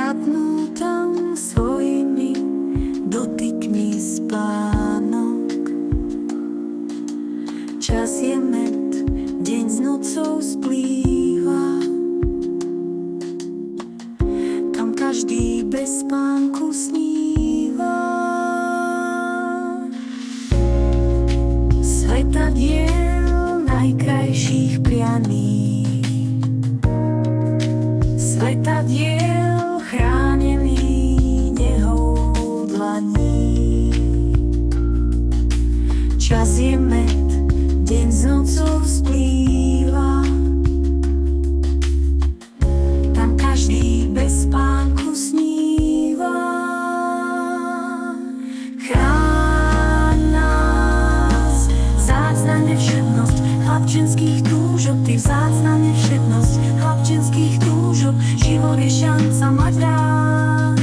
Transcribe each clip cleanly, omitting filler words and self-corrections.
kradnú tam svojimi dotykmi spánok. Čas je med, deň s nocou splýva, tam každý bez spánku sníva. Svetadiel najkrajších prianých, svetadiel chránený nehou dlaní. Čas je med, deň s nocou splýva, tam každý bez spánku sníva. Chráň nás, vzácna nevšetnosť chlapčenských túžob, ty vzácna nevšetnosť chlapčenských túžob, život je šanca mať rád.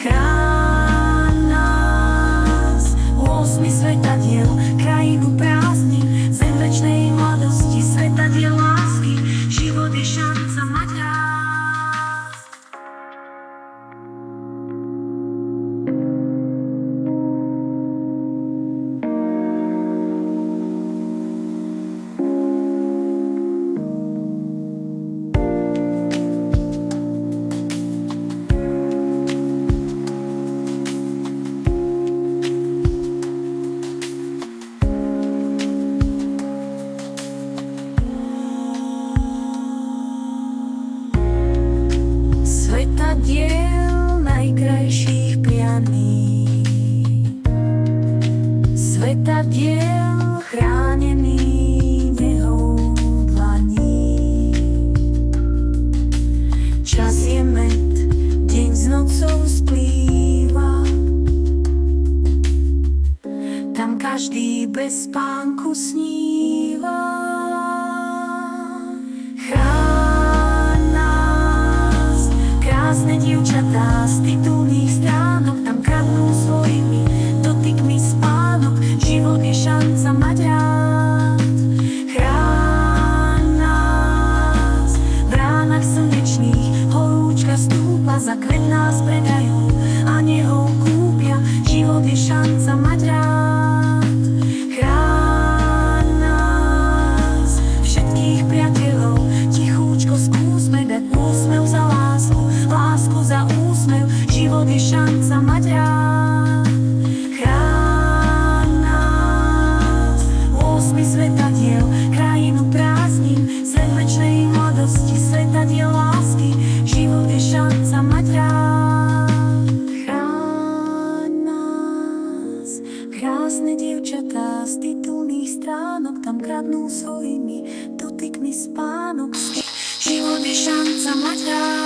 Chráň nás, osmi svetadiel, krajinu prázdnin, zem večnej mladosti, svetadiel lásky, život je šanca mať rád. Svetadiel najkrajších prianých, svetadiel chránený nehou dlaní. Čas je med, deň s nocou splýva, tam každý bez spánku sníva. Krásne dievčatá z titulných stránok, tam kradnú svojimi dotykmi spánok, život je šanca mať rád. Chráň nás, v ránach slnečných horúčka stúpa, za kvet nás predajú a nehou kúpia, život je šanca mať rád. Chráň nás, všetkých priateľov, tichúčko skúsme dať úsmev za lásku, lásku za úsmev, život je šanca mať rád. Chráň nás, osmi svetadiel, krajinu prázdnin, svet večnej mladosti, svetadiel lásky, život je šanca mať rád. Chráň nás, krásne dievčatá z titulných stránok, tam kradnú svojimi dotykmi spánok, život je šanca mať rád.